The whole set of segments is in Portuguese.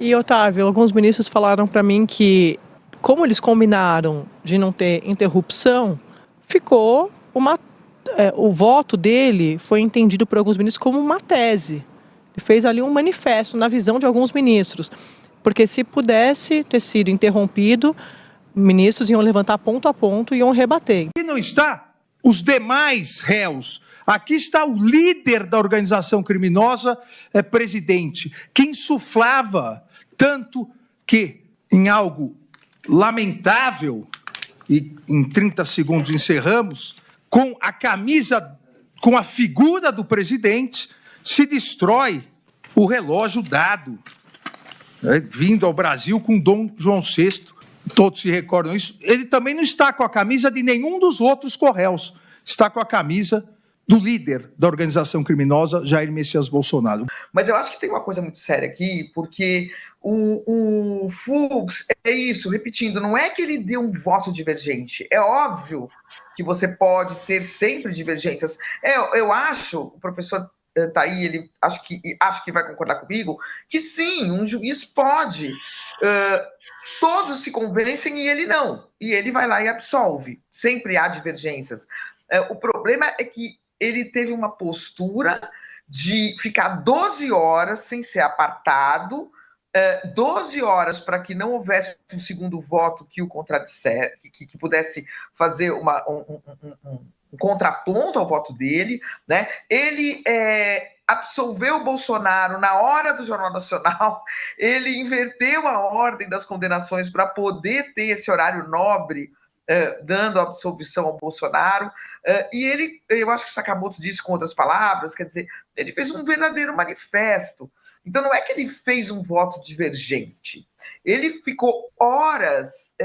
E, Otávio, alguns ministros falaram para mim que, como eles combinaram de não ter interrupção, ficou o voto dele foi entendido por alguns ministros como uma tese. Ele fez ali um manifesto na visão de alguns ministros, porque se pudesse ter sido interrompido, ministros iam levantar ponto a ponto e iam rebater. Aqui não está os demais réus. Aqui está o líder da organização criminosa, presidente, que insuflava tanto que, em algo lamentável, e em 30 segundos encerramos, com a camisa, com a figura do presidente, se destrói o relógio dado, vindo ao Brasil com Dom João VI. Todos se recordam isso. Ele também não está com a camisa de nenhum dos outros co-réus, está com a camisa do líder da organização criminosa, Jair Messias Bolsonaro. Mas eu acho que tem uma coisa muito séria aqui, porque o Fux é isso, repetindo, não é que ele deu um voto divergente. É óbvio que você pode ter sempre divergências. Eu acho, o professor está aí, ele acho que vai concordar comigo, que sim, um juiz pode. Todos se convencem e ele não. E ele vai lá e absolve. Sempre há divergências. O problema é que ele teve uma postura de ficar 12 horas sem ser apartado, 12 horas para que não houvesse um segundo voto que o contradissesse, que pudesse fazer um contraponto ao voto dele, né? Ele absolveu o Bolsonaro na hora do Jornal Nacional, ele inverteu a ordem das condenações para poder ter esse horário nobre, dando absolvição ao Bolsonaro, e ele, eu acho que o Sakamoto disse com outras palavras, quer dizer, ele fez um verdadeiro manifesto. Então não é que ele fez um voto divergente, ele ficou horas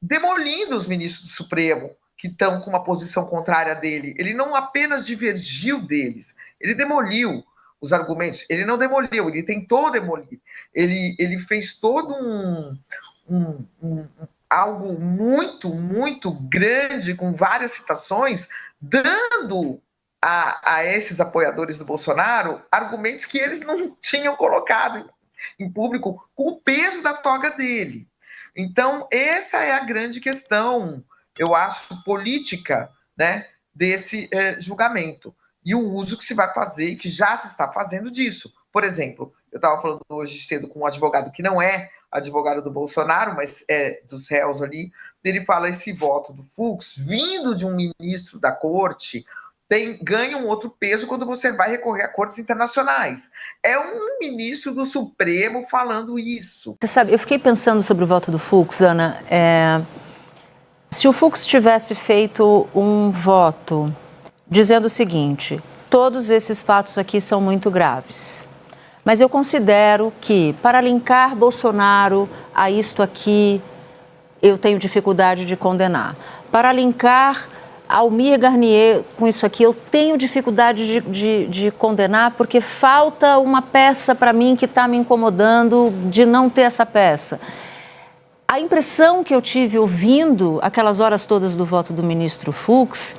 demolindo os ministros do Supremo, que estão com uma posição contrária dele. Ele não apenas divergiu deles, ele demoliu os argumentos. Ele não demoliu, ele tentou demolir. Ele fez todo algo muito, muito grande, com várias citações, dando a esses apoiadores do Bolsonaro argumentos que eles não tinham colocado em público com o peso da toga dele. Então, essa é a grande questão, eu acho, política, né, desse julgamento. E o uso que se vai fazer e que já se está fazendo disso. Por exemplo, eu estava falando hoje cedo com um advogado que não é advogado do Bolsonaro, mas é dos réus ali, ele fala esse voto do Fux, vindo de um ministro da corte, ganha um outro peso quando você vai recorrer a cortes internacionais. É um ministro do Supremo falando isso. Você sabe, eu fiquei pensando sobre o voto do Fux, Ana. Se o Fux tivesse feito um voto dizendo o seguinte: todos esses fatos aqui são muito graves, mas eu considero que, para linkar Bolsonaro a isto aqui, eu tenho dificuldade de condenar. Para linkar Almir Garnier com isso aqui, eu tenho dificuldade de condenar, porque falta uma peça para mim que está me incomodando de não ter essa peça. A impressão que eu tive ouvindo aquelas horas todas do voto do ministro Fux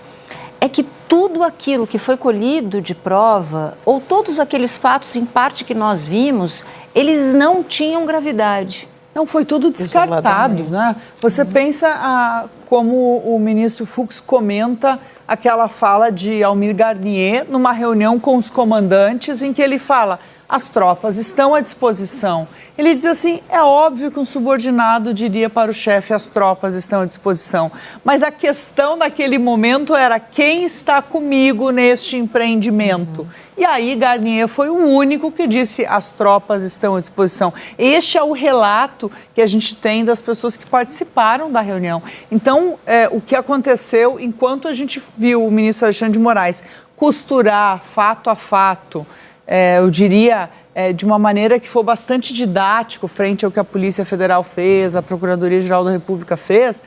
é que tudo aquilo que foi colhido de prova, ou todos aqueles fatos em parte que nós vimos, eles não tinham gravidade. Não, foi tudo descartado, né? Você pensa como o ministro Fux comenta aquela fala de Almir Garnier numa reunião com os comandantes em que ele fala: as tropas estão à disposição. Ele diz assim: é óbvio que um subordinado diria para o chefe: as tropas estão à disposição. Mas a questão naquele momento era: quem está comigo neste empreendimento? E aí Garnier foi o único que disse: as tropas estão à disposição. Este é o relato que a gente tem das pessoas que participaram da reunião. Então, o que aconteceu, enquanto a gente viu o ministro Alexandre de Moraes costurar fato a fato, eu diria, de uma maneira que foi bastante didático frente ao que a Polícia Federal fez, a Procuradoria-Geral da República fez,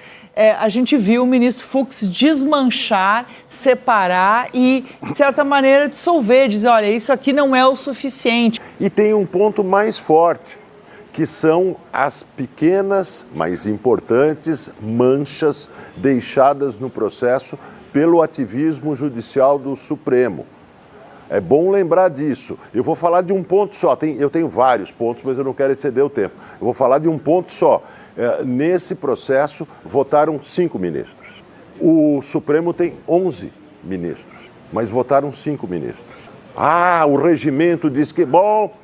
a gente viu o ministro Fux desmanchar, separar e, de certa maneira, dissolver, dizer: olha, isso aqui não é o suficiente. E tem um ponto mais forte, que são as pequenas, mas importantes manchas deixadas no processo pelo ativismo judicial do Supremo. É bom lembrar disso. Eu vou falar de um ponto só. Eu tenho vários pontos, mas eu não quero exceder o tempo. Eu vou falar de um ponto só. Nesse processo, votaram 5 ministros. O Supremo tem 11 ministros, mas votaram 5 ministros. O regimento diz que, bom,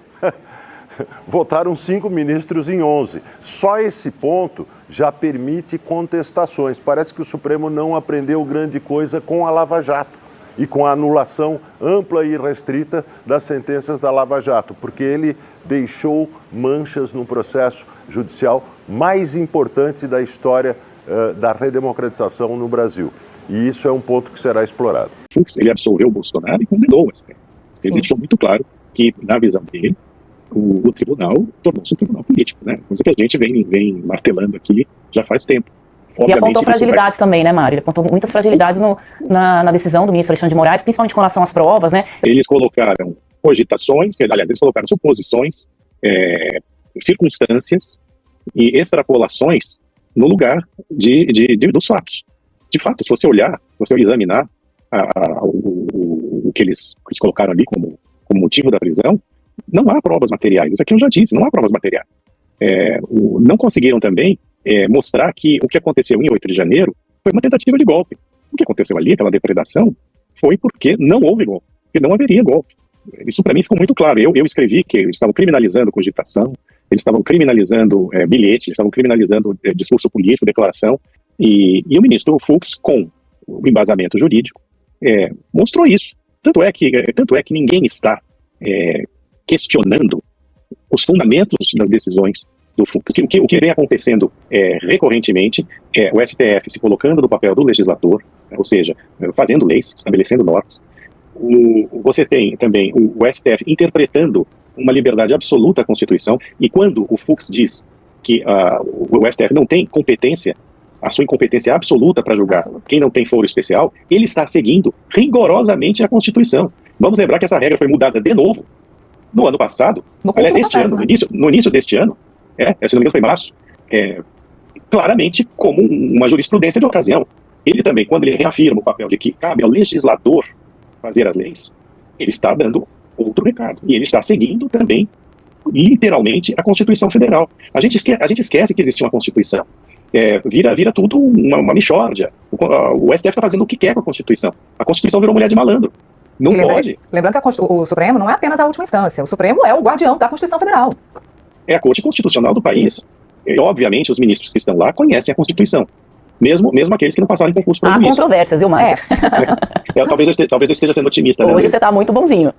votaram 5 ministros em 11. Só esse ponto já permite contestações. Parece que o Supremo não aprendeu grande coisa com a Lava Jato e com a anulação ampla e restrita das sentenças da Lava Jato, porque ele deixou manchas no processo judicial mais importante da história da redemocratização no Brasil. E isso é um ponto que será explorado. Ele absolveu o Bolsonaro e condenou o STF. Ele deixou muito claro que, na visão dele, o tribunal tornou-se um tribunal político, né? Coisa que a gente vem martelando aqui já faz tempo. E apontou fragilidades também, né, Mário? Ele apontou muitas fragilidades na decisão do ministro Alexandre de Moraes, principalmente com relação às provas, né? Eles colocaram cogitações, aliás, eles colocaram suposições, circunstâncias e extrapolações no lugar dos fatos. De fato, se você olhar, se você examinar o que eles colocaram ali como motivo da prisão, não há provas materiais. Isso aqui eu já disse, não há provas materiais. Não conseguiram também mostrar que o que aconteceu em 8 de janeiro foi uma tentativa de golpe. O que aconteceu ali, aquela depredação, foi porque não houve golpe, porque não haveria golpe. Isso para mim ficou muito claro. Eu escrevi que eles estavam criminalizando cogitação, eles estavam criminalizando bilhete, eles estavam criminalizando discurso político, declaração, e o ministro Fux, com o embasamento jurídico, mostrou isso. Tanto é que ninguém está questionando os fundamentos das decisões do Fux. O que vem acontecendo recorrentemente é o STF se colocando no papel do legislador, ou seja, fazendo leis, estabelecendo normas. Você tem também o STF interpretando uma liberdade absoluta à Constituição, e quando o Fux diz que o STF não tem competência, a sua incompetência absoluta para julgar quem não tem foro especial, ele está seguindo rigorosamente a Constituição. Vamos lembrar que essa regra foi mudada de novo no ano passado, aliás, este ano, no início deste ano, se não me engano foi março, claramente como uma jurisprudência de ocasião. Ele também, quando ele reafirma o papel de que cabe ao legislador fazer as leis, ele está dando outro recado. E ele está seguindo também, literalmente, a Constituição Federal. A gente esquece que existe uma Constituição. Vira tudo uma mixórdia. O STF está fazendo o que quer com a Constituição. A Constituição virou mulher de malandro. Não pode. Lembrando que o Supremo não é apenas a última instância. O Supremo é o guardião da Constituição Federal. É a Corte Constitucional do país. E, obviamente, os ministros que estão lá conhecem a Constituição. Mesmo aqueles que não passaram em concurso para juiz. Há controvérsias, viu, Mário? Talvez eu esteja sendo otimista. Hoje você está muito bonzinho.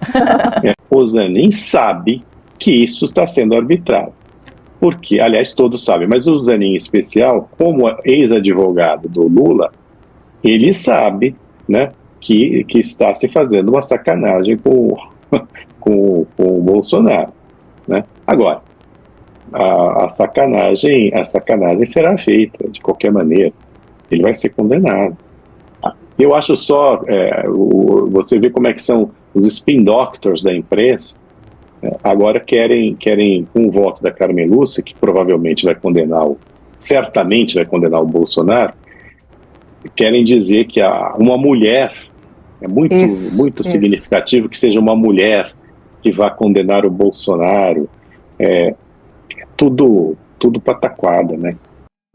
O Zanin sabe que isso está sendo arbitrado. Porque, aliás, todos sabem, mas o Zanin em especial, como ex-advogado do Lula, ele sabe, né, que está se fazendo uma sacanagem com o Bolsonaro, né? Agora, a sacanagem será feita de qualquer maneira. Ele vai ser condenado. Eu acho só, você vê como é que são os spin doctors da imprensa, agora querem, com o voto da Carmen Lúcia, que provavelmente certamente vai condenar o Bolsonaro, querem dizer que uma mulher, é muito significativo que seja uma mulher que vá condenar o Bolsonaro, tudo pataquada, né?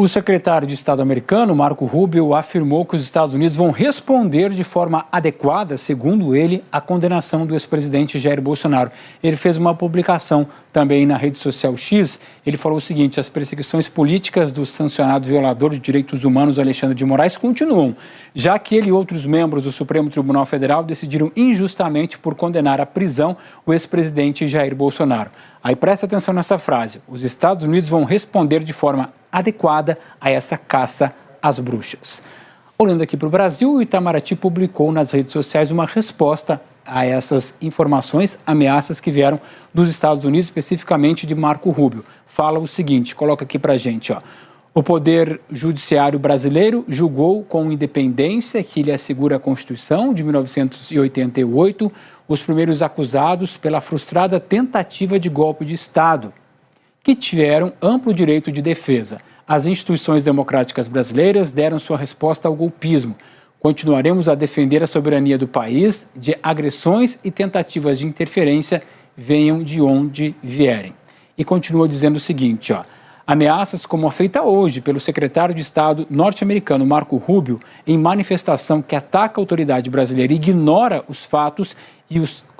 O secretário de Estado americano, Marco Rubio, afirmou que os Estados Unidos vão responder de forma adequada, segundo ele, à condenação do ex-presidente Jair Bolsonaro. Ele fez uma publicação também na rede social X. Ele falou o seguinte: as perseguições políticas do sancionado violador de direitos humanos Alexandre de Moraes continuam, já que ele e outros membros do Supremo Tribunal Federal decidiram injustamente por condenar à prisão o ex-presidente Jair Bolsonaro. Aí presta atenção nessa frase: os Estados Unidos vão responder de forma adequada a essa caça às bruxas. Olhando aqui para o Brasil, o Itamaraty publicou nas redes sociais uma resposta a essas informações, ameaças que vieram dos Estados Unidos, especificamente de Marco Rubio. Fala o seguinte, coloca aqui para a gente, ó. O Poder Judiciário brasileiro julgou com independência que lhe assegura a Constituição de 1988 os primeiros acusados pela frustrada tentativa de golpe de Estado, que tiveram amplo direito de defesa. As instituições democráticas brasileiras deram sua resposta ao golpismo, Continuaremos a defender a soberania do país de agressões e tentativas de interferência, venham de onde vierem. E continua dizendo o seguinte, ameaças como a feita hoje pelo secretário de Estado norte-americano Marco Rubio, em manifestação que ataca a autoridade brasileira e ignora os fatos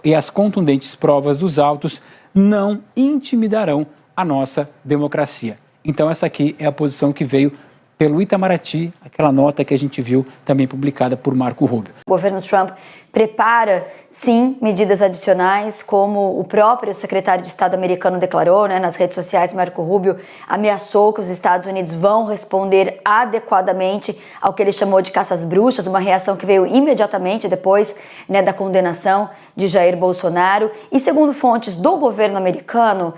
e as contundentes provas dos autos, não intimidarão a nossa democracia. Então essa aqui é a posição que veio pelo Itamaraty, aquela nota que a gente viu também publicada por Marco Rubio. O governo Trump prepara, sim, medidas adicionais, como o próprio secretário de Estado americano declarou, nas redes sociais. Marco Rubio ameaçou que os Estados Unidos vão responder adequadamente ao que ele chamou de caça às bruxas, uma reação que veio imediatamente depois da condenação de Jair Bolsonaro. E segundo fontes do governo americano,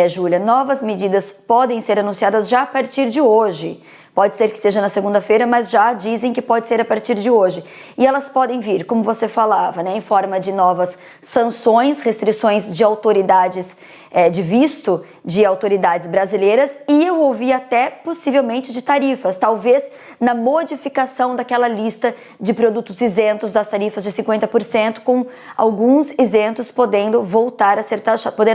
Júlia, novas medidas podem ser anunciadas já a partir de hoje. Pode ser que seja na segunda-feira, mas já dizem que pode ser a partir de hoje. E elas podem vir, como você falava, em forma de novas sanções, restrições de autoridades, de visto de autoridades brasileiras, e eu ouvi até possivelmente de tarifas, talvez na modificação daquela lista de produtos isentos das tarifas de 50%, com alguns isentos podendo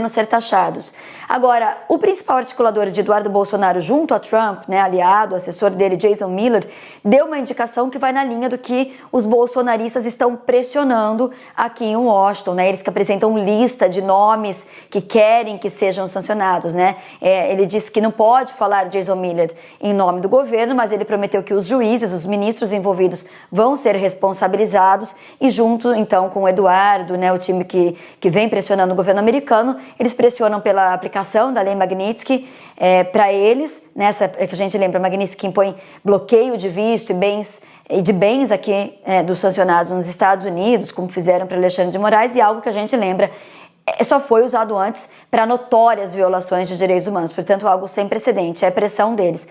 ser taxados. Agora, o principal articulador de Eduardo Bolsonaro junto a Trump, aliado, assessor dele, Jason Miller, deu uma indicação que vai na linha do que os bolsonaristas estão pressionando aqui em Washington, Eles que apresentam lista de nomes que querem que sejam sancionados, Ele disse que não pode falar, Jason Miller, em nome do governo, mas ele prometeu que os juízes, os ministros envolvidos vão ser responsabilizados e junto, então, com o Eduardo, o time que vem pressionando o governo americano, eles pressionam pela aplicação da lei Magnitsky para eles, essa que a gente lembra, Magnitsky impõe bloqueio de visto e de bens aqui dos sancionados nos Estados Unidos, como fizeram para Alexandre de Moraes, e algo que a gente lembra só foi usado antes para notórias violações de direitos humanos, portanto algo sem precedente, é a pressão deles.